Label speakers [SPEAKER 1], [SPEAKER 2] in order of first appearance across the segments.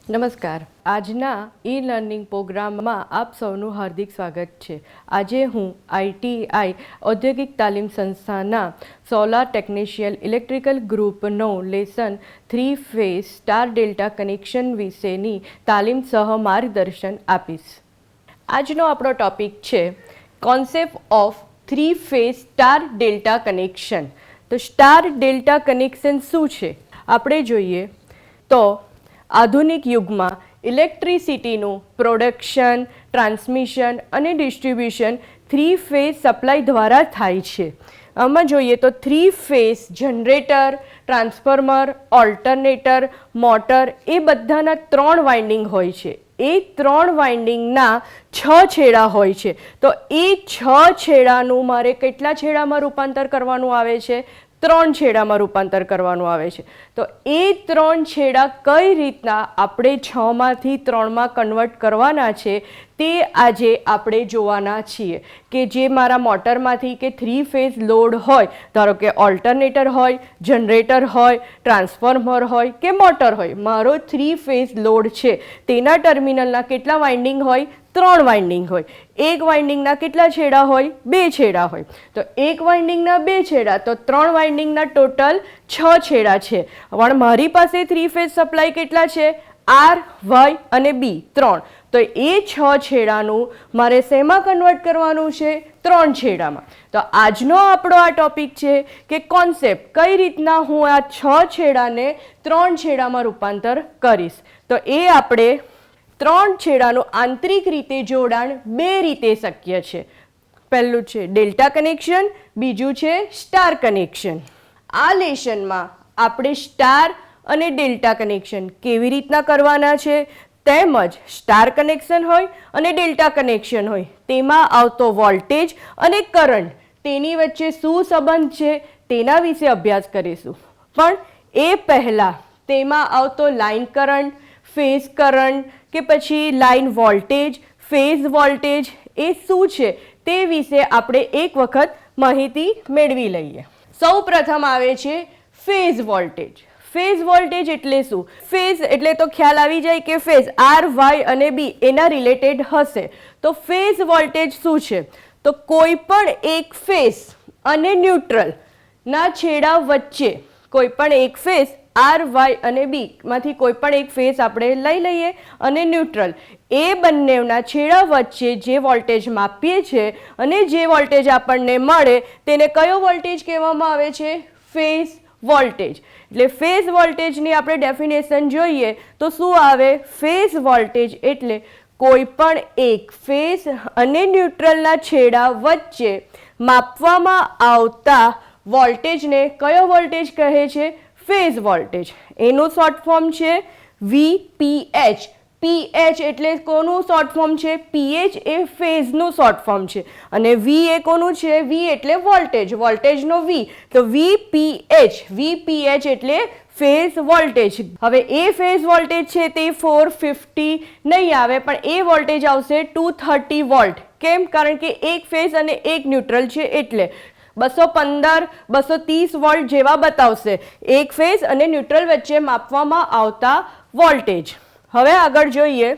[SPEAKER 1] નમસ્કાર. આજના e learning પ્રોગ્રામમાં આપ સૌનું હાર્દિક સ્વાગત છે. આજે હું ITI ઔદ્યોગિક તાલીમ સંસ્થાના સોલાર ટેકનિશિયન ઇલેક્ટ્રિકલ ગ્રુપનો lesson 3 phase star delta connection વિશેની તાલીમ સહ માર્ગદર્શન આપીશ. આજનો આપણો ટોપિક છે concept of 3 phase star delta connection. તો સ્ટાર ડેલ્ટા કનેક્શન શું છે આપણે જોઈએ તો આધુનિક યુગમાં ઇલેક્ટ્રિસિટીનું પ્રોડક્શન, ટ્રાન્સમિશન અને ડિસ્ટ્રીબ્યુશન 3 ફેઝ સપ્લાય દ્વારા થાય છે. આમાં જોઈએ તો 3 phase generator, transformer, alternator, motor એ બધાના 3 વાઇન્ડિંગ હોય છે. એ 3 વાઇન્ડિંગના 6 છેડા હોય છે. તો એ 6 છેડાનું મારે કેટલા છેડામાં રૂપાંતર કરવાનું આવે છે? 3 છેડામાં રૂપાંતર કરવાનું આવે છે. તો એ 3 છેડા કઈ રીતના આપણે 6માંથી 3માં કન્વર્ટ કરવાના છે તે આજે આપણે જોવાના છીએ. કે જે મારા મોટરમાંથી કે 3 ફેઝ લોડ હોય, ધારો કે ઓલ્ટરનેટર હોય, જનરેટર હોય, ટ્રાન્સફોર્મર હોય કે મોટર હોય, મારો 3 ફેઝ લોડ છે તેના ટર્મિનલના કેટલા વાઇન્ડિંગ હોય? 3 વાઇન્ડિંગ હોય. એક વાઇન્ડિંગના કેટલા છેડા હોય? 2 છેડા હોય. તો એક વાઇન્ડિંગના 2 છેડા તો 3 વાઇન્ડિંગના ટોટલ 6 છેડા છે. પણ મારી પાસે 3 ફેઝ સપ્લાય કેટલા છે? R, Y અને B 3. તો એ 6 છેડાનું મારે શેમાં કન્વર્ટ કરવાનું છે? 3 છેડામાં. તો આજનો આપણો આ ટોપિક છે કે કોન્સેપ્ટ કઈ રીતના હું આ 6 છેડાને 3 છેડામાં રૂપાંતર કરીશ. તો એ આપણે 3 છેડાનું આંતરિક રીતે જોડાણ 2 રીતે શક્ય છે. પહેલું છે ડેલ્ટા કનેક્શન, બીજું છે સ્ટાર કનેક્શન. આ લેશનમાં આપણે સ્ટાર અને ડેલ્ટા કનેક્શન કેવી રીતના કરવાના છે, તેમજ સ્ટાર કનેક્શન હોય અને ડેલ્ટા કનેક્શન હોય તેમાં આવતો વોલ્ટેજ અને કરંટ તેની વચ્ચે શું સંબંધ છે તેના વિશે અભ્યાસ કરીશું. પણ એ પહેલાં તેમાં આવતો લાઇન કરંટ, ફેઝ કરંટ કે પછી લાઇન વોલ્ટેજ, ફેઝ વોલ્ટેજ એ શું છે તે વિશે આપણે એક વખત માહિતી મેળવી લઈએ. સૌ પ્રથમ આવે છે ફેઝ વોલ્ટેજ. ફેઝ વોલ્ટેજ એટલે શું? ફેઝ એટલે તો ખ્યાલ આવી જાય કે ફેઝ R, Y અને B એના રિલેટેડ હશે. તો ફેઝ વોલ્ટેજ શું છે? તો કોઈ પણ એક ફેઝ અને ન્યુટ્રલ ના છેડા વચ્ચે કોઈ પણ એક ફેઝ R, Y અને B માંથી કોઈ પણ એક ફેઝ આપણે લઈ લઈએ અને ન્યુટ્રલ, એ બંનેના છેડા વચ્ચે જે વોલ્ટેજ માપીએ છીએ અને જે વોલ્ટેજ આપણને મળે તેને કયો વોલ્ટેજ કહેવામાં આવે છે? Phase voltage. એટલે ફેઝ વોલ્ટેજની આપણે ડેફિનેશન જોઈએ તો શું આવે? ફેઝ વોલ્ટેજ એટલે કોઈ પણ એક ફેઝ અને ન્યુટ્રલના છેડા વચ્ચે માપવામાં આવતા વોલ્ટેજને કયો વોલ્ટેજ કહે છે? Phase voltage. એનું શોર્ટ ફોર્મ છે VPH. PH એટલે કોનું શોર્ટ ફોર્મ છે? PH એ ફેઝનું શોર્ટ ફોર્મ છે અને V એ કોનું છે? V એટલે વોલ્ટેજ, વોલ્ટેજનો V. તો VPH એટલે ફેઝ વોલ્ટેજ. હવે એ ફેઝ વોલ્ટેજ છે તે 450 નહીં આવે, પણ એ વોલ્ટેજ આવશે 230 વોલ્ટ. કેમ? કારણ કે એક ફેઝ અને એક ન્યુટ્રલ છે એટલે 215, 230 વોલ્ટ જેવા બતાવશે એક ફેઝ અને ન્યુટ્રલ વચ્ચે માપવામાં આવતા વોલ્ટેજ. હવે આગળ જોઈએ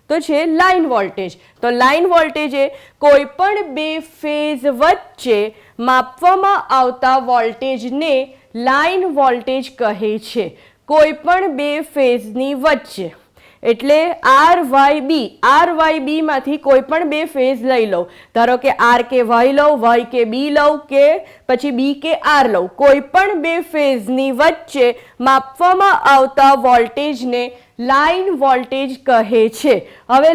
[SPEAKER 1] તો છે લાઇન વોલ્ટેજ. તો લાઇન વોલ્ટેજ એ કોઈ પણ 2 ફેઝ વચ્ચે માપવામાં આવતા વોલ્ટેજને લાઇન વોલ્ટેજ કહે છે. કોઈ પણ 2 ફેઝની વચ્ચે એટલે RYB માંથી કોઈ પણ 2 ફેઝ લઈ લો. ધારો કે R કે Y લઉં, Y કે B લઉં કે પછી B કે R લઉં. કોઈ પણ 2 ફેઝની વચ્ચે માપવામાં આવતા વોલ્ટેજને લાઇન વોલ્ટેજ કહે છે. હવે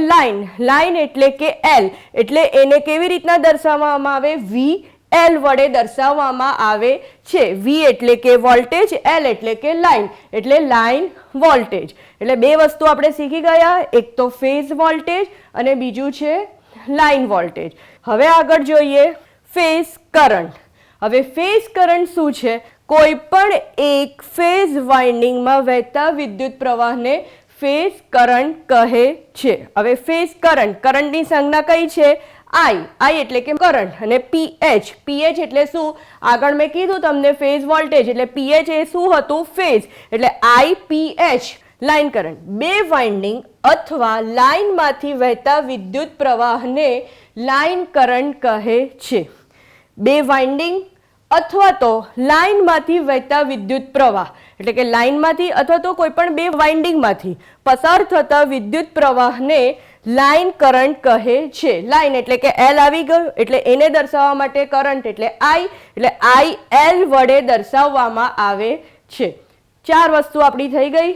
[SPEAKER 1] લાઇન એટલે કે L, એટલે એને કેવી રીતના દર્શાવવામાં આવે? VL વડે દર્શાવવામાં આવે છે. V એટલે કે વોલ્ટેજ, L એટલે કે લાઇન, એટલે લાઇન વોલ્ટેજ. એટલે 2 વસ્તુ આપણે શીખી ગયા, એક તો ફેઝ વોલ્ટેજ અને બીજું છે લાઇન વોલ્ટેજ. હવે આગળ જોઈએ ફેઝ કરંટ. હવે ફેઝ કરંટ શું છે? કોઈ પણ એક ફેઝ વાઇન્ડિંગમાં વહેતા વિદ્યુત પ્રવાહને ફેઝ કરંટ કહે છે. હવે ફેઝ કરંટની સંજ્ઞા કઈ છે? I એટલે કે કરંટ અને PH એટલે શું? આગળ મેં કીધું તમને ફેઝ વોલ્ટેજ એટલે PH એ શું હતું? ફેઝ. એટલે IPH લાઇન કરંટ. બે વાઇન્ડિંગ અથવા લાઇનમાંથી વહેતા વિદ્યુત પ્રવાહને લાઇન કરંટ કહે છે. બે વાઇન્ડિંગ અથવા તો લાઇનમાંથી વહેતા વિદ્યુત પ્રવાહ એટલે કે લાઇનમાંથી અથવા તો કોઈ પણ બે વાઇન્ડિંગમાંથી પસાર થતા વિદ્યુત પ્રવાહને લાઇન કરંટ કહે છે. લાઇન એટલે કે એલ આવી ગયું એટલે એને દર્શાવવા માટે કરંટ એટલે આઈ, એટલે આઈ એલ વડે દર્શાવવામાં આવે છે. ચાર વસ્તુ આપણી થઈ ગઈ: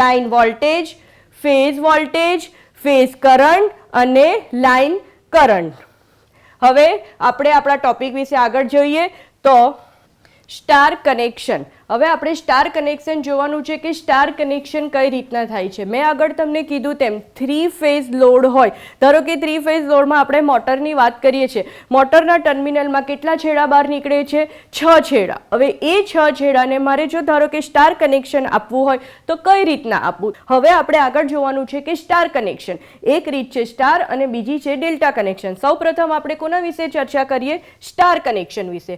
[SPEAKER 1] line voltage, phase voltage, phase current અને લાઇન કરંટ. હવે આપણે આપણા ટોપિક વિશે આગળ જોઈએ તો સ્ટાર કનેક્શન. હવે આપણે સ્ટાર કનેક્શન જોવાનું છે કે સ્ટાર કનેક્શન કઈ રીતના થાય છે. મેં આગળ તમને કીધું તેમ 3 ફેઝ લોડ હોય. ધારો કે 3 ફેઝ લોડમાં આપણે મોટરની વાત કરીએ છીએ. મોટરના ટર્મિનલમાં કેટલા છેડા બહાર નીકળે છે? 6 છેડા. હવે એ 6 છેડાને મારે જો ધારો કે સ્ટાર કનેક્શન આપવું હોય તો કઈ રીતના આપવું? હવે આપણે આગળ જોવાનું છે કે સ્ટાર કનેક્શન. એક રીત છે સ્ટાર અને બીજી છે ડેલ્ટા કનેક્શન. સૌપ્રથમ આપણે કોના વિશે ચર્ચા કરીએ? સ્ટાર કનેક્શન વિશે.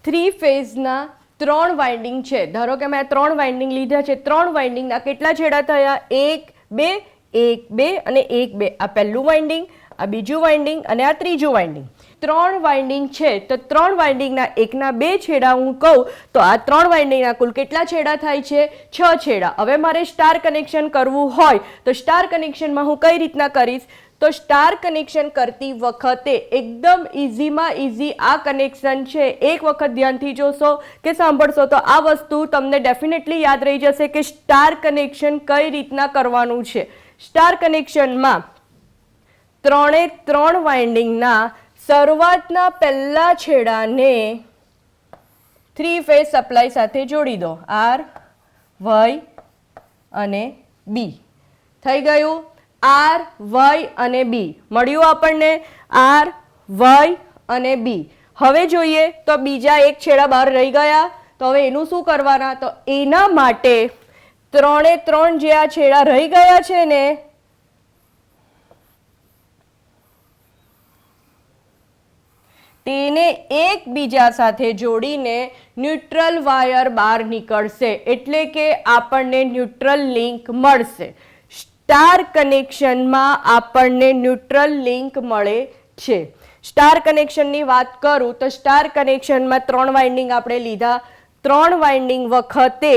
[SPEAKER 1] 3 ફેઝના 3 વાઇન્ડિંગ છે. ધારો કે મેં 3 વાઇન્ડિંગ લીધા છે. 3 વાઇન્ડિંગના કેટલા છેડા થયા? 1 2 1 2 અને 1 2. આ પહેલું વાઇન્ડિંગ, આ બીજું વાઇન્ડિંગ અને આ ત્રીજું વાઇન્ડિંગ. 3 વાઇન્ડિંગ છે તો 3 વાઇન્ડિંગના એકના 2 છેડા હું કહું તો આ 3 વાઇન્ડિંગના કુલ કેટલા છેડા થાય છે? 6 છેડા. હવે મારે સ્ટાર કનેક્શન કરવું હોય તો સ્ટાર કનેક્શનમાં હું કઈ રીતના કરીશ? તો સ્ટાર કનેક્શન કરતી વખતે એકદમ ઇઝીમાં ઇઝી આ કનેક્શન છે. એક વખત ધ્યાનથી જોશો કે સાંભળશો તો આ વસ્તુ તમને ડેફિનેટલી યાદ રહી જશે કે સ્ટાર કનેક્શન કઈ રીતના કરવાનું છે. સ્ટાર કનેક્શનમાં 3 વાઇન્ડિંગના શરૂઆતના પહેલા છેડાને 3 ફેઝ સપ્લાય સાથે જોડી દો. આર, વાય અને બી. થઈ ગયું? આર, વાય અને બી મળ્યું આપણને. આર, વાય અને બી. હવે જોઈએ તો બીજા એક છેડા બહાર રહી ગયા તો હવે એનું શું કરવાના? તો એના માટે 3 જે આ છેડા રહી ગયા છે ને તેને એકબીજા સાથે જોડીને ન્યુટ્રલ વાયર બહાર નીકળશે એટલે કે આપણને ન્યુટ્રલ લિંક મળશે. સ્ટાર કનેક્શનમાં આપણને ન્યુટ્રલ લિંક મળે છે. સ્ટાર કનેક્શનની વાત કરું તો સ્ટાર કનેક્શનમાં 3 વાઇન્ડિંગ આપણે લીધા. 3 વાઇન્ડિંગ વખતે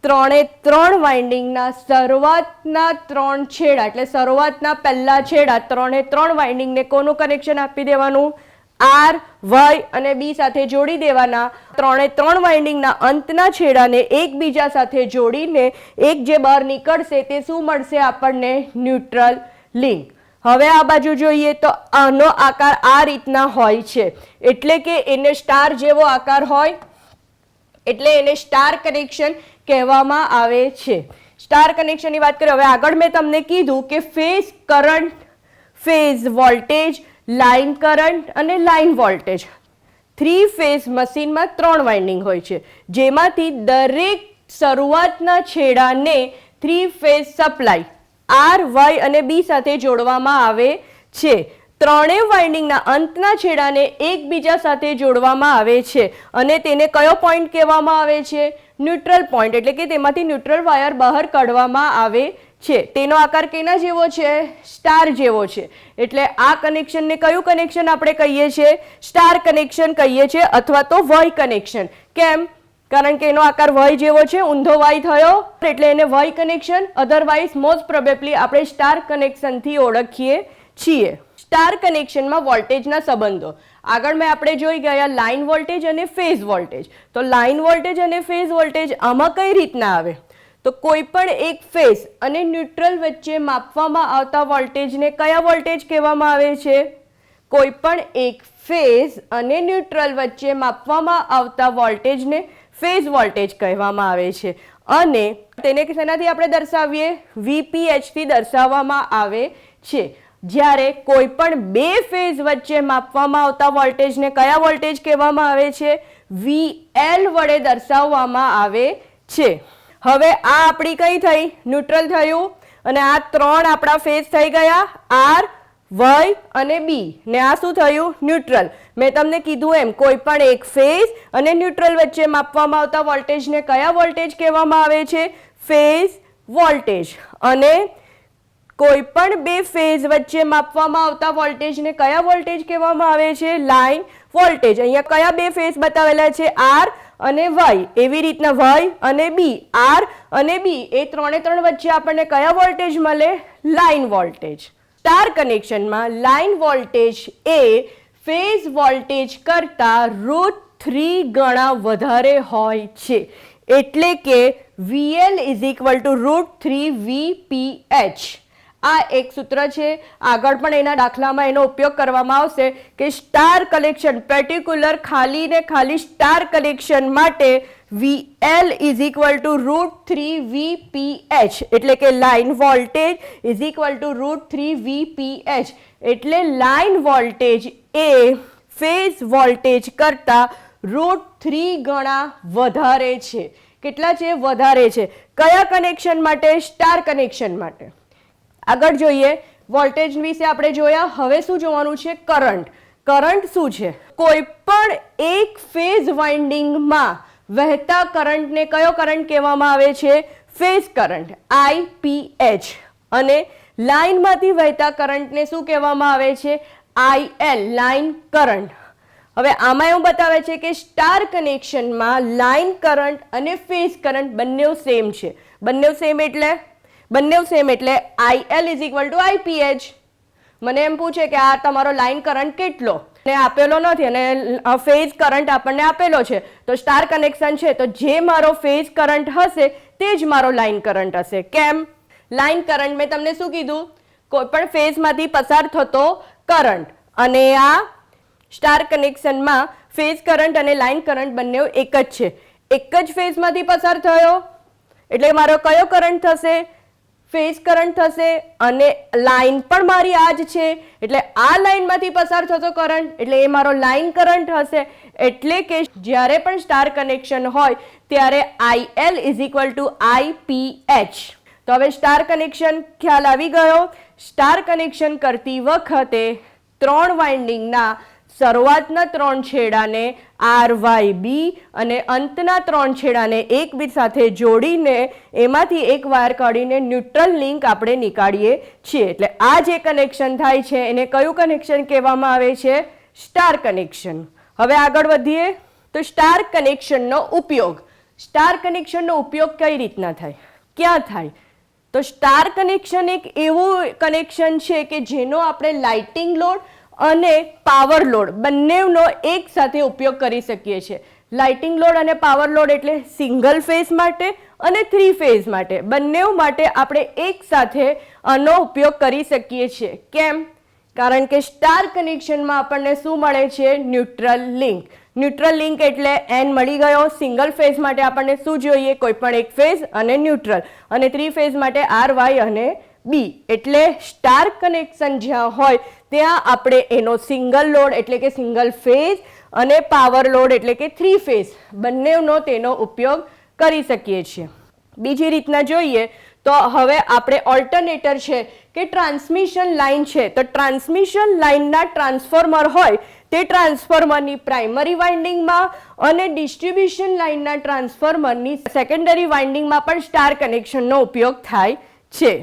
[SPEAKER 1] 3 વાઇન્ડિંગના શરૂઆતના 3 છેડા એટલે શરૂઆતના પહેલા છેડા 3 વાઇન્ડિંગને કોનું કનેક્શન આપી દેવાનું? આર, વાય અને બી સાથે જોડી દેવાના. 3 વાઇન્ડિંગના અંતના છેડાને એકબીજા સાથે જોડીને એક જે બહાર નીકળશે તે શું મળશે આપણને? Neutral link. હવે આ બાજુ જોઈએ તો આનો આકાર આ રીતના હોય છે એટલે કે એને સ્ટાર જેવો આકાર હોય એટલે એને સ્ટાર કનેક્શન કહેવામાં આવે છે. સ્ટાર કનેક્શનની વાત કરીએ. હવે આગળ મેં તમને કીધું કે phase current, phase voltage, line current અને લાઇન વોલ્ટેજ. 3 ફેઝ મશીનમાં 3 વાઇન્ડિંગ હોય છે જેમાંથી દરેક શરૂઆતના છેડાને 3 ફેઝ સપ્લાય આર, વાય અને બી સાથે જોડવામાં આવે છે. 3 વાઇન્ડિંગના અંતના છેડાને એકબીજા સાથે જોડવામાં આવે છે અને તેને કયો પોઈન્ટ કહેવામાં આવે છે? Neutral point. એટલે કે તેમાંથી ન્યુટ્રલ વાયર બહાર કાઢવામાં આવે છે. તેનો આકાર કેના જેવો છે? સ્ટાર જેવો છે. એટલે આ કનેક્શનને કયું કનેક્શન આપણે કહીએ છીએ? સ્ટાર કનેક્શન કહીએ છીએ અથવા તો વાય કનેક્શન. કેમ? કારણ કે એનો આકાર વાય જેવો છે, ઊંધો વાય થયો એટલે એને Y connection. Otherwise most probably આપણે સ્ટાર કનેક્શનથી ઓળખીએ છીએ. સ્ટાર કનેક્શનમાં વોલ્ટેજના સંબંધો આગળ મેં આપણે જોઈ ગયા લાઇન વોલ્ટેજ અને ફેઝ વોલ્ટેજ. તો લાઇન વોલ્ટેજ અને ફેઝ વોલ્ટેજ આમાં કઈ રીતના આવે? તો કોઈ પણ એક ફેઝ અને ન્યુટ્રલ વચ્ચે માપવામાં આવતા વોલ્ટેજને કયા વોલ્ટેજ કહેવામાં આવે છે? કોઈ પણ એક ફેઝ અને ન્યુટ્રલ વચ્ચે માપવામાં આવતા વોલ્ટેજને ફેઝ વોલ્ટેજ કહેવામાં આવે છે અને તેને શેનાથી આપણે દર્શાવીએ? VPH થી દર્શાવવામાં આવે છે. જ્યારે કોઈ પણ બે ફેઝ વચ્ચે માપવામાં આવતા વોલ્ટેજને કયા વોલ્ટેજ કહેવામાં આવે છે? VL વડે દર્શાવવામાં આવે છે. હવે આ આપણી કઈ થઈ? ન્યુટ્રલ થયું અને આ 3 આપણા ફેઝ થઈ ગયા આર, વાય અને બી ને આ શું થયું? ન્યુટ્રલ. મેં તમને કીધું એમ કોઈ પણ એક ફેઝ અને ન્યુટ્રલ વચ્ચે માપવામાં આવતા વોલ્ટેજને કયા વોલ્ટેજ કહેવામાં આવે છે? ફેઝ વોલ્ટેજ અને કોઈ પણ બે ફેઝ વચ્ચે માપવામાં આવતા વોલ્ટેજને કયા વોલ્ટેજ કહેવામાં આવે છે? Line voltage. અહીંયા કયા બે ફેઝ બતાવેલા છે? આર અને વાય. એવી રીતના વાય અને બી, આર અને બી એ ત્રણે ત્રણ વચ્ચે આપણને કયા વોલ્ટેજ મળે? Line voltage. સ્ટાર કનેક્શનમાં લાઇન વોલ્ટેજ એ ફેઝ વોલ્ટેજ કરતા √3 ગણા વધારે હોય છે. એટલે કે VL is equal to √3 VPH. આ એક સૂત્ર છે. આગળ પણ એના દાખલામાં એનો ઉપયોગ કરવામાં આવશે કે સ્ટાર કનેક્શન પર્ટિક્યુલર ખાલી ને ખાલી સ્ટાર કનેક્શન માટે VL is equal to √3 VPH એટલે કે line voltage is equal to √3 VPH. એટલે લાઇન વોલ્ટેજ એ ફેઝ વોલ્ટેજ કરતા √3 ગણા વધારે છે. કેટલા છે? વધારે છે. કયા કનેક્શન માટે? સ્ટાર કનેક્શન માટે. આગળ જોઈએ, વોલ્ટેજ વિશે આપણે જોયા. હવે શું જોવાનું છે? કરંટ. કરંટ શું છે? કોઈ પણ એક ફેઝ વાઇન્ડિંગમાં વહેતા કરંટને કયો કરંટ કહેવામાં આવે છે? Phase current, IPH. અને લાઇનમાંથી વહેતા કરંટને શું કહેવામાં આવે છે? IL, line current. હવે આમાં એવું બતાવે છે કે સ્ટાર કનેક્શનમાં લાઇન કરંટ અને ફેઝ કરંટ બંને સેમ છે. બંને સેમ એટલે IL is equal to IPH. મને એમ પૂછે કે આ તમારો લાઇન કરંટ કેટલો ને આપેલો નથી અને ફેઝ કરંટ આપણને આપેલો છે, તો સ્ટાર કનેક્શન છે તો જે મારો ફેઝ કરંટ હશે તે જ મારો લાઇન કરંટ હશે. કેમ? લાઇન કરંટ મેં તમને શું કીધું? કોઈ પણ ફેઝમાંથી પસાર થતો કરંટ. અને આ સ્ટાર કનેક્શનમાં ફેઝ કરંટ અને લાઇન કરંટ બંને એક જ છે. એક જ ફેઝમાંથી પસાર થયો એટલે મારો કયો કરંટ થશે? ફેઝ કરંટ થશે. અને લાઇન પણ મારી આ જ છે એટલે આ લાઇનમાંથી પસાર થતો કરંટ એટલે એ મારો લાઇન કરંટ હશે. એટલે કે જ્યારે પણ સ્ટાર કનેક્શન હોય ત્યારે IL is equal to IPH. તો હવે સ્ટાર કનેક્શન ખ્યાલ આવી ગયો. સ્ટાર કનેક્શન કરતી વખતે ત્રણ વાઇન્ડિંગના શરૂઆતના ત્રણ છેડાને RYB અને અંતના ત્રણ છેડાને એકબીજા સાથે જોડીને એમાંથી એક વાયર કાઢીને ન્યુટ્રલ લિંક આપણે નીકાળીએ છીએ. એટલે આ જે કનેક્શન થાય છે એને કયું કનેક્શન કહેવામાં આવે છે? Star connection. હવે આગળ વધીએ તો સ્ટાર કનેક્શનનો ઉપયોગ. સ્ટાર કનેક્શનનો ઉપયોગ કઈ રીતના થાય? ક્યાં થાય? તો સ્ટાર કનેક્શન એક એવું કનેક્શન છે કે જેનો આપણે લાઇટિંગ લોડ અને પાવર લોડ બંનેનો એક સાથે ઉપયોગ કરી શકીએ છીએ. લાઇટિંગ લોડ અને પાવર લોડ એટલે સિંગલ ફેઝ માટે અને 3 ફેઝ માટે બંને માટે આપણે એક સાથે આનો ઉપયોગ કરી શકીએ છીએ. કેમ? કારણ કે સ્ટાર કનેક્શનમાં આપણને શું મળે છે? Neutral link. ન્યુટ્રલ લિંક એટલે N મળી ગયો. સિંગલ ફેઝ માટે આપણને શું જોઈએ? કોઈ પણ એક ફેઝ અને ન્યુટ્રલ. અને 3 ફેઝ માટે RY અને B. એટલે સ્ટાર કનેક્શન જ્યાં હોય ત્યાં આપણે એનો સિંગલ લોડ એટલે કે સિંગલ ફેઝ અને પાવર લોડ એટલે કે 3 ફેઝ બંનેનો તેનો ઉપયોગ કરી શકીએ છીએ. બીજી રીતના જોઈએ તો હવે આપણે ઓલ્ટરનેટર છે કે ટ્રાન્સમિશન લાઇન છે, તો ટ્રાન્સમિશન લાઇનના ટ્રાન્સફોર્મર હોય તે ટ્રાન્સફોર્મરની પ્રાઇમરી વાઇન્ડિંગમાં અને ડિસ્ટ્રીબ્યુશન લાઇનના ટ્રાન્સફોર્મરની સેકન્ડરી વાઇન્ડિંગમાં પણ સ્ટાર કનેક્શનનો ઉપયોગ થાય છે.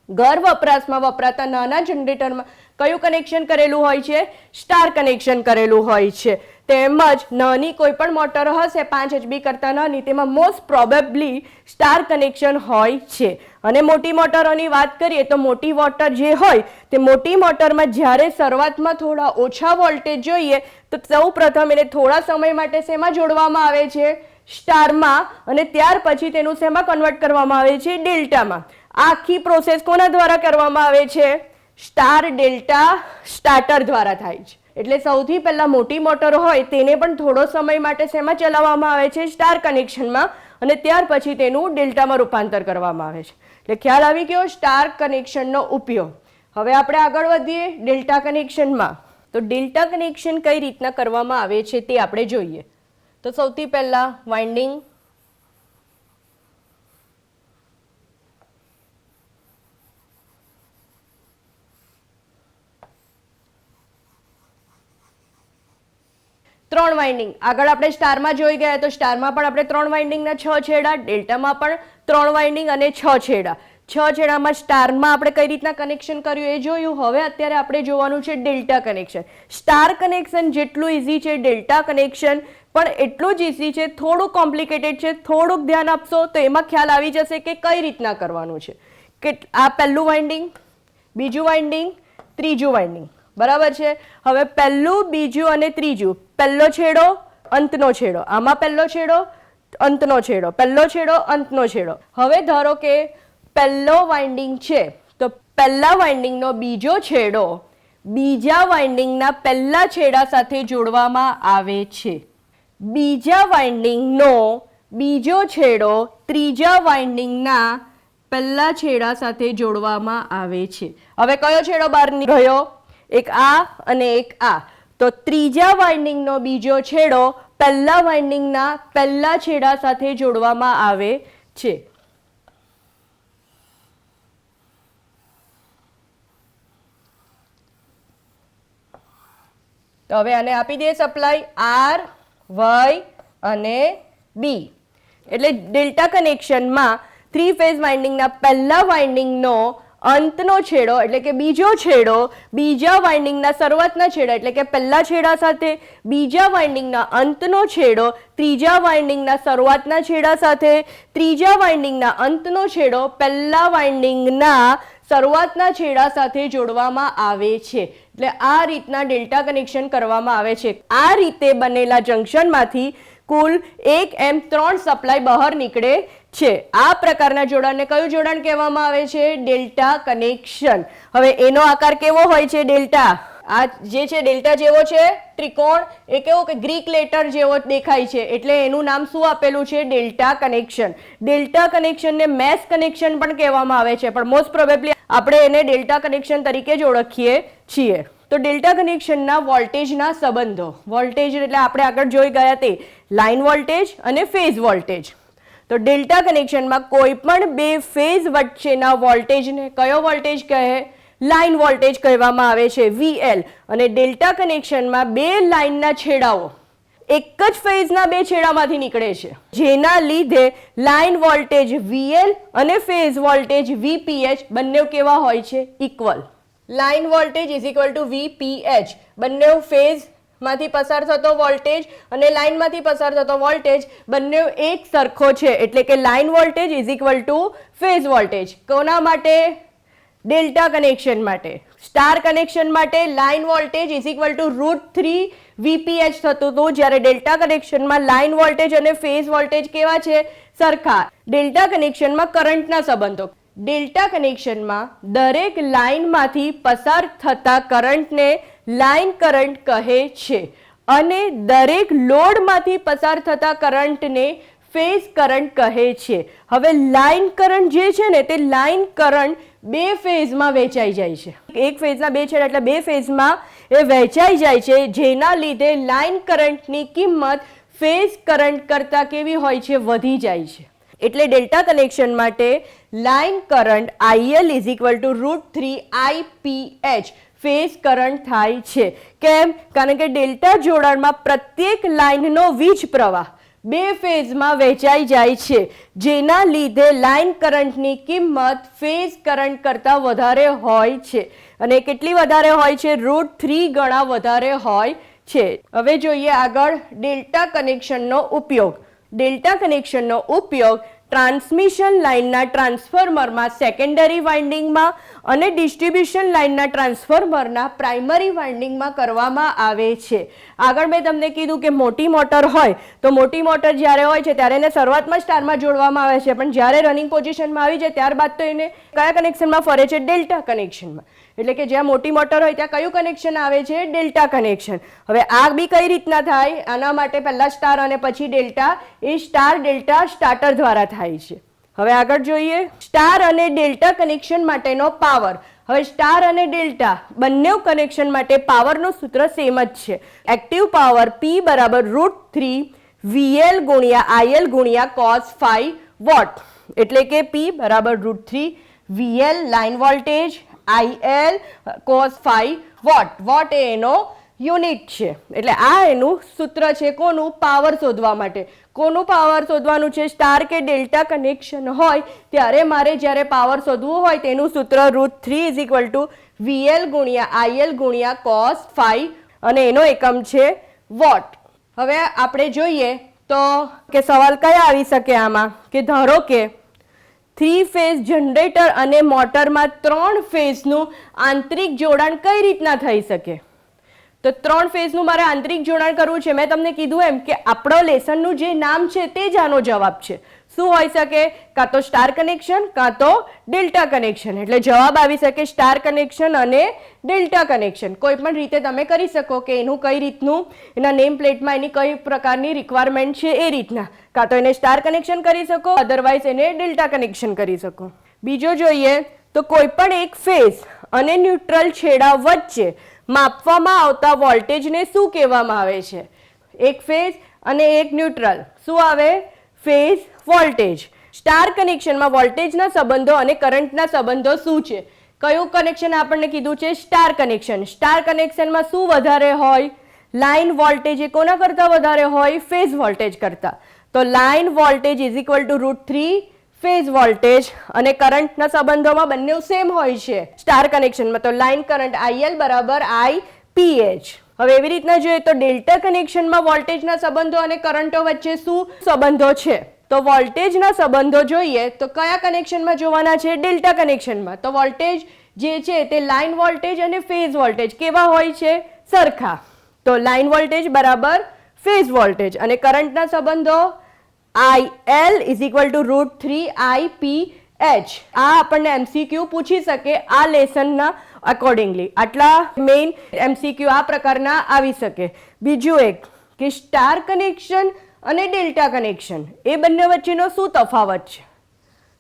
[SPEAKER 1] ઘર વપરાશમાં વપરાતા નાના જનરેટરમાં કયું કનેક્શન કરેલું હોય છે? સ્ટાર કનેક્શન કરેલું હોય છે. તેમજ નાની કોઈ પણ મોટર હશે 5 HB કરતાં નાની તેમાં મોસ્ટ પ્રોબેબલી સ્ટાર કનેક્શન હોય છે. અને મોટી મોટરોની વાત કરીએ તો મોટી મોટર જે હોય તે મોટી મોટરમાં જ્યારે શરૂઆતમાં થોડા ઓછા વોલ્ટેજ જોઈએ તો સૌ પ્રથમ એને થોડા સમય માટે શેમાં જોડવામાં આવે છે? સ્ટારમાં. અને ત્યાર પછી તેનું શેમાં કન્વર્ટ કરવામાં આવે છે? ડેલ્ટામાં. આ આખી પ્રોસેસ કોના દ્વારા કરવામાં આવે છે? સ્ટાર ડેલ્ટા સ્ટાર્ટર દ્વારા થાય છે. એટલે સૌથી પહેલા મોટી મોટર હોય તેને પણ થોડો સમય માટે શેમાં ચલાવવામાં આવે છે? સ્ટાર કનેક્શનમાં. અને ત્યાર પછી તેનું ડેલ્ટામાં રૂપાંતર કરવામાં આવે છે. એટલે ખ્યાલ આવી ગયો સ્ટાર કનેક્શનનો ઉપયોગ. હવે આપણે આગળ વધીએ ડેલ્ટા કનેક્શનમાં. તો ડેલ્ટા કનેક્શન કઈ રીતના કરવામાં આવે છે તે આપણે જોઈએ. તો સૌથી પહેલા વાઇન્ડિંગ 3 વાઇન્ડિંગ. આગળ આપણે સ્ટારમાં જોઈ ગયા તો સ્ટારમાં પણ આપણે 3 વાઇન્ડિંગના 6 છેડા, ડેલ્ટામાં પણ 3 વાઇન્ડિંગ અને 6 છેડા. 6 છેડામાં સ્ટારમાં આપણે કઈ રીતના કનેક્શન કર્યું એ જોયું. હવે અત્યારે આપણે જોવાનું છે ડેલ્ટા કનેક્શન. સ્ટાર કનેક્શન જેટલું ઇઝી છે ડેલ્ટા કનેક્શન પણ એટલું જ ઇઝી છે, થોડું કોમ્પ્લિકેટેડ છે. થોડુંક ધ્યાન આપશો તો એમાં ખ્યાલ આવી જશે કે કઈ રીતના કરવાનું છે. કે આ પહેલું વાઇન્ડિંગ, બીજું વાઇન્ડિંગ, ત્રીજું વાઇન્ડિંગ, બરાબર છે. હવે પહેલું, બીજું અને ત્રીજું, પહેલો છેડો, અંતનો છેડો, આમાં પહેલો છેડો, અંતનો છેડો, પહેલો છેડો, અંતનો છેડો. હવે ધારો કે પહેલો વાઇન્ડિંગ છે તો પહેલા વાઇન્ડિંગનો બીજો છેડો બીજા વાઇન્ડિંગના પહેલા છેડા સાથે જોડવામાં આવે છે. બીજા વાઇન્ડિંગનો બીજો છેડો ત્રીજા વાઇન્ડિંગના પહેલા છેડા સાથે જોડવામાં આવે છે. હવે કયો છેડો બહાર ગયો? એક આ અને એક આ. તો ત્રીજા વાઇન્ડિંગનો બીજો છેડો પહેલા વાઇન્ડિંગના પહેલા છેડા સાથે જોડવામાં આવે છે. તો હવે આને આપી દે સપ્લાય આર, વાય અને બી. એટલે ડેલ્ટા કનેક્શનમાં 3 ફેઝ વાઇન્ડિંગના પહેલા વાઇન્ડિંગનો અંતનો છેડો એટલે કે બીજો છેડો બીજા વાઇન્ડિંગના શરૂઆતના છેડા એટલે કે પહેલા છેડા સાથે, બીજા વાઇન્ડિંગના અંતનો છેડો ત્રીજા વાઇન્ડિંગના શરૂઆતના છેડા સાથે, ત્રીજા વાઇન્ડિંગના અંતનો છેડો પહેલા વાઇન્ડિંગના શરૂઆતના છેડા સાથે જોડવામાં આવે છે. એટલે આ રીતના ડેલ્ટા કનેક્શન કરવામાં આવે છે. આ રીતે બનેલા જંક્શનમાંથી કુલ 1 એમ 3 સપ્લાય બહાર નીકળે છે. આ પ્રકારના જોડાણને કયું જોડાણ કહેવામાં આવે છે? Delta connection. હવે એનો આકાર કેવો હોય છે? ડેલ્ટા. આ જે છે ડેલ્ટા જેવો છે ત્રિકોણ, એ કેવો કે ગ્રીક લેટર જેવો દેખાય છે એટલે એનું નામ શું આપેલું છે? Delta connection. ડેલ્ટા કનેક્શનને મેશ કનેક્શન પણ કહેવામાં આવે છે, પણ મોસ્ટ પ્રોબેબલી આપણે એને ડેલ્ટા કનેક્શન તરીકે જ ઓળખીએ છીએ. તો ડેલ્ટા કનેક્શનના વોલ્ટેજના સંબંધો. વોલ્ટેજ એટલે આપણે આગળ જોઈ ગયા તે લાઇન વોલ્ટેજ અને ફેઝ વોલ્ટેજ. તો ડેલ્ટા કનેક્શનમાં કોઈ પણ બે ફેઝ વચ્ચેના વોલ્ટેજને કયો વોલ્ટેજ કહે? લાઇન વોલ્ટેજ કહેવામાં આવે છે, VL. અને ડેલ્ટા કનેક્શનમાં બે લાઇનના છેડાઓ એક જ ફેઝના બે છેડામાંથી નીકળે છે, જેના લીધે લાઇન વોલ્ટેજ VL અને ફેઝ વોલ્ટેજ VPH બંને કેવા હોય છે? Equal. Line voltage is equal to VPH. બંને ફેઝ માંથી પસાર થતો વોલ્ટેજ અને લાઇનમાંથી પસાર થતો વોલ્ટેજ બંને એક સરખો છે, એટલે કે line voltage is equal two phase voltage. કોના માટે? ડેલ્ટા કનેક્શન માટે. સ્ટાર કનેક્શન માટે line voltage is equal to √3 VPH થતું હતું, જ્યારે ડેલ્ટા કનેક્શનમાં લાઇન વોલ્ટેજ અને ફેઝ વોલ્ટેજ કેવા છે? સરખા. ડેલ્ટા કનેક્શનમાં કરંટના સંબંધો. ડેલ્ટા કનેક્શનમાં દરેક લાઇનમાંથી પસાર થતા કરંટને લાઇન કરંટ કહે છે અને દરેક લોડમાંથી પસાર થતા કરંટને ફેઝ કરંટ કહે છે. હવે લાઇન કરંટ જે છે ને તે લાઇન કરંટ બે ફેઝમાં વહેંચાઈ જાય છે. એક ફેઝના બે છેડા એટલે બે ફેઝમાં એ વહેંચાઈ જાય છે, જેના લીધે લાઇન કરંટની કિંમત ફેઝ કરંટ કરતાં કેવી હોય છે? વધી જાય છે. એટલે ડેલ્ટા કનેક્શન માટે line current IL is equal to √3 IPH phase current થાય છે. કેમ? કારણ કે ડેલ્ટા જોડાણમાં પ્રત્યેક લાઇનનો વીજ પ્રવાહ બે ફેઝમાં વહેંચાઈ જાય છે, જેના લીધે લાઇન કરંટની કિંમત ફેઝ કરંટ કરતાં વધારે હોય છે. અને કેટલી વધારે હોય છે? √3 ગણા વધારે હોય છે. હવે જોઈએ આગળ ડેલ્ટા કનેક્શનનો ઉપયોગ. ડેલ્ટા કનેક્શનનો ઉપયોગ ટ્રાન્સમિશન લાઇનના ટ્રાન્સફોર્મરમાં સેકન્ડરી વાઇન્ડિંગમાં અને ડિસ્ટ્રીબ્યુશન લાઇનના ટ્રાન્સફોર્મરના પ્રાઇમરી વાઇન્ડિંગમાં કરવામાં આવે છે. આગળ મેં તમને કીધું કે મોટી મોટર હોય તો મોટી મોટર જ્યારે હોય છે ત્યારે એને શરૂઆતમાં સ્ટારમાં જોડવામાં આવે છે, પણ જ્યારે રનિંગ પોઝિશનમાં આવી જાય ત્યારબાદ તો એને કયા કનેક્શનમાં ફરે છે? ડેલ્ટા કનેક્શનમાં. એટલે કે જ્યાં મોટી મોટર હોય ત્યાં કયું કનેક્શન આવે છે? Delta connection. હવે આ બી કઈ રીતના થાય? આના માટે પહેલા સ્ટાર અને પછી ડેલ્ટા. એ સ્ટાર ડેલ્ટા સ્ટાર્ટર દ્વારા થાય છે. હવે આગળ જોઈએ સ્ટાર અને ડેલ્ટા કનેક્શન માટેનો પાવર. હવે સ્ટાર અને ડેલ્ટા બંને કનેક્શન માટે પાવરનું સૂત્ર સેમ જ છે. એક્ટિવ પાવર P બરાબર √3 VL ગુણ્યા IL ગુણ્યા cos 5 વોટ. એટલે કે P બરાબર √3 VL line voltage, IL cos 5 watt. Watt એ એનો યુનિટ છે. એટલે આ એનું સૂત્ર છે કોનું? પાવર શોધવા માટે. કોનું પાવર શોધવાનું છે? સ્ટાર કે ડેલ્ટા કનેક્શન હોય ત્યારે મારે જ્યારે પાવર શોધવું હોય તેનું સૂત્ર √3 VL ગુણ્યા IL ગુણ્યા cos phi અને એનો એકમ છે વોટ. હવે આપણે જોઈએ તો કે સવાલ કયા આવી શકે આમાં કે ધારો કે 3 ફેઝ જનરેટર અને મોટરમાં 3 ફેઝનું આંતરિક જોડાણ કઈ રીતના થઈ શકે? તો 3 ફેઝનું મારે આંતરિક જોડાણ કરવું છે. મેં તમને કીધું એમ કે આપણો લેસનનું જે નામ છે તે જ આનો જવાબ છે. શું હોઈ શકે? કાં તો સ્ટાર કનેક્શન કાં તો ડેલ્ટા કનેક્શન. એટલે જવાબ આવી શકે સ્ટાર કનેક્શન અને ડેલ્ટા કનેક્શન. કોઈ પણ રીતે તમે કરી શકો કે એનું કઈ રીતનું એના નેમ પ્લેટમાં એની કઈ પ્રકારની રિક્વાયરમેન્ટ છે એ રીતના. કાં તો એને સ્ટાર કનેક્શન કરી શકો, અધરવાઇઝ એને ડેલ્ટા કનેક્શન કરી શકો. બીજો જોઈએ તો કોઈ પણ એક ફેઝ અને ન્યુટ્રલ છેડા વચ્ચે માપવામાં આવતા વોલ્ટેજને શું કહેવામાં આવે છે? એક ફેઝ અને એક ન્યુટ્રલ શું આવે? Phase voltage. સ્ટાર કનેક્શનમાં વોલ્ટેજના સંબંધો અને કરંટના સંબંધો શું છે? કયું કનેક્શન આપણને કીધું છે? Star connection. સ્ટાર કનેક્શનમાં શું વધારે હોય? લાઇન વોલ્ટેજ એ કોના કરતાં વધારે હોય? ફેઝ વોલ્ટેજ કરતાં. તો line voltage is equal to √3 phase voltage અને કરંટના સંબંધોમાં બંને સેમ હોય છે સ્ટાર કનેક્શનમાં. તો લાઇન કરંટ IL બરાબર IPH. હવે એવી રીતના જોઈએ તો ડેલ્ટા કનેક્શનમાં વોલ્ટેજના સંબંધો અને કરંટો વચ્ચે શું સંબંધો છે? તો વોલ્ટેજના સંબંધો જોઈએ તો કયા કનેક્શનમાં જોવાના છે? ડેલ્ટા કનેક્શનમાં. તો વોલ્ટેજ જે છે તે લાઇન વોલ્ટેજ અને ફેઝ વોલ્ટેજ કેવા હોય છે? સરખા. તો લાઇન વોલ્ટેજ બરાબર ફેઝ વોલ્ટેજ અને કરંટના સંબંધો IL is equal to √3 IPH. આ આપણને MCQ પૂછી શકે આ લેસનના અકોર્ડિંગલી. આટલા મેઇન MCQ આ પ્રકારના આવી શકે. બીજું એક કે સ્ટાર કનેક્શન અને ડેલ્ટા કનેક્શન એ બંને વચ્ચેનો શું તફાવત છે?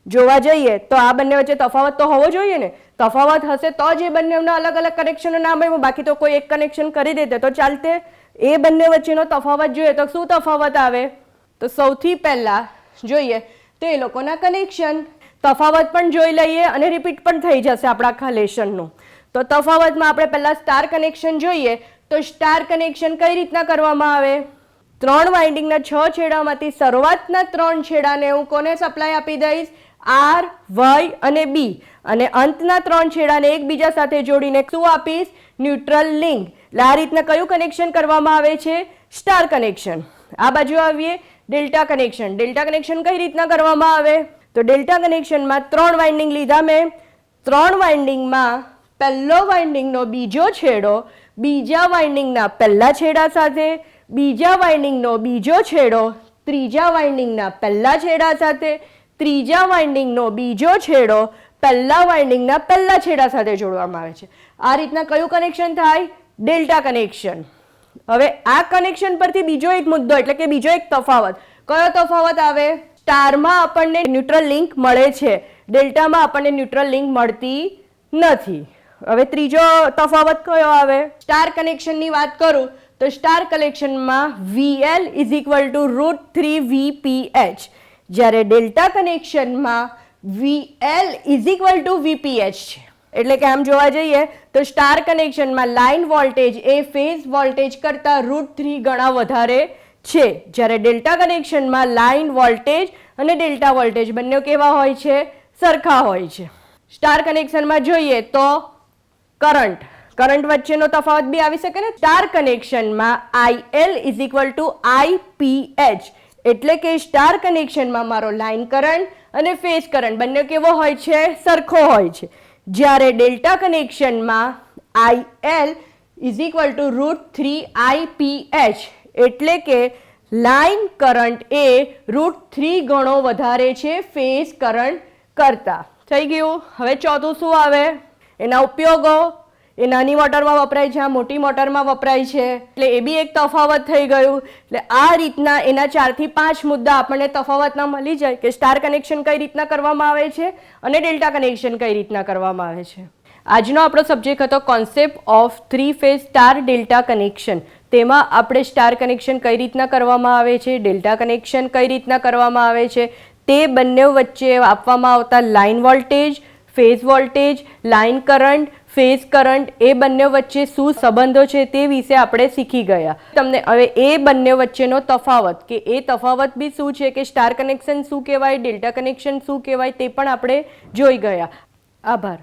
[SPEAKER 1] જોવા જઈએ તો આ બંને વચ્ચે તફાવત તો હોવો જોઈએ ને. તફાવત હશે તો જ એ બંનેના અલગ અલગ કનેક્શનનું નામ આવ્યું. બાકી તો કોઈ એક કનેક્શન કરી દેતે તો ચાલતે. એ બંને વચ્ચેનો તફાવત જોઈએ તો શું તફાવત આવે? તો સૌથી પહેલા જોઈએ તો એ લોકોના કનેક્શન. તફાવત પણ જોઈ લઈએ અને રિપીટ પણ થઈ જશે આપણા આખા લેશનનું. તો તફાવતમાં આપણે પહેલા સ્ટાર કનેક્શન જોઈએ તો સ્ટાર કનેક્શન કઈ રીતના કરવામાં આવે? 3 વાઇન્ડિંગના 6 છેડામાંથી શરૂઆતના 3 છેડાને હું કોને સપ્લાય આપી દઈશ? R, Y અને B. અને અંતના 3 છેડાને એકબીજા સાથે જોડીને શું આપીશ? Neutral link. આ રીતના કયું કનેક્શન કરવામાં આવે છે? Star connection. આ બાજુ આવીએ ડેલ્ટા કનેક્શન. ડેલ્ટા કનેક્શન કઈ રીતના કરવામાં આવે? તો ડેલ્ટા કનેક્શનમાં 3 વાઇન્ડિંગ લીધા મેં. 3 વાઇન્ડિંગમાં પહેલો વાઇન્ડિંગનો બીજો છેડો બીજા વાઇન્ડિંગના પહેલા છેડા સાથે, બીજા વાઇન્ડિંગનો બીજો છેડો ત્રીજા વાઇન્ડિંગના પહેલા છેડા સાથે, ત્રીજા વાઇન્ડિંગનો બીજો છેડો પહેલા વાઇન્ડિંગના પહેલા છેડા સાથે જોડવામાં આવે છે. આ રીતના કયું કનેક્શન થાય? Delta connection. હવે આ કનેક્શન પરથી બીજો એક મુદ્દો એટલે કે બીજો એક તફાવત. કયો તફાવત આવે? સ્ટારમાં આપણને ન્યુટ્રલ લિંક મળે છે, ડેલ્ટામાં આપણને ન્યુટ્રલ લિંક મળતી નથી. હવે ત્રીજો તફાવત કયો આવે? સ્ટાર કનેક્શનની વાત કરું તો સ્ટાર કનેક્શનમાં VL is equal to √3 VPH. જ્યારે ડેલ્ટા કનેક્શનમાં VL is equal to VPH છે. એટલે કે આમ જોવા જઈએ તો સ્ટાર કનેક્શનમાં લાઇન વોલ્ટેજ એ ફેઝ વોલ્ટેજ કરતાં √3 ગણા વધારે છે. જ્યારે ડેલ્ટા કનેક્શનમાં લાઇન વોલ્ટેજ અને ડેલ્ટા વોલ્ટેજ બંને કેવા હોય છે? સરખા હોય છે. સ્ટાર કનેક્શનમાં જોઈએ તો કરંટ વચ્ચેનો તફાવત બી આવી શકે ને. સ્ટાર કનેક્શનમાં IL is equal to IPH. એટલે કે સ્ટાર કનેક્શનમાં મારો લાઇન કરંટ અને ફેઝ કરંટ બંને કેવો હોય છે? સરખો હોય છે. જ્યારે ડેલ્ટા કનેક્શનમાં IL is equal to √3 IPH. એટલે કે લાઇન કરંટ એ √3 ગણો વધારે છે ફેઝ કરંટ કરતાં. થઈ ગયું. હવે ચોથું શું આવે? એના ઉપયોગો. એ નાની મોટરમાં વપરાય છે, આ મોટી મોટરમાં વપરાય છે. એટલે એ બી એક તફાવત થઈ ગયું. એટલે આ રીતના એના 4 થી 5 મુદ્દા આપણને તફાવતના મળી જાય કે સ્ટાર કનેક્શન કઈ રીતના કરવામાં આવે છે અને ડેલ્ટા કનેક્શન કઈ રીતના કરવામાં આવે છે. આજનો આપણો સબ્જેક્ટ હતો concept of 3 phase star delta connection. તેમાં આપણે સ્ટાર કનેક્શન કઈ રીતના કરવામાં આવે છે, ડેલ્ટા કનેક્શન કઈ રીતના કરવામાં આવે છે, તે બંને વચ્ચે આપવામાં આવતા line voltage, phase voltage, line current, phase current, એ બંને વચ્ચે શું સંબંધો છે તે વિશે આપણે શીખી ગયા. તમને હવે એ બંને વચ્ચેનો તફાવત, કે એ તફાવત બી શું છે, કે સ્ટાર કનેક્શન શું કહેવાય, ડેલ્ટા કનેક્શન શું કહેવાય, તે પણ આપણે જોઈ ગયા. આભાર.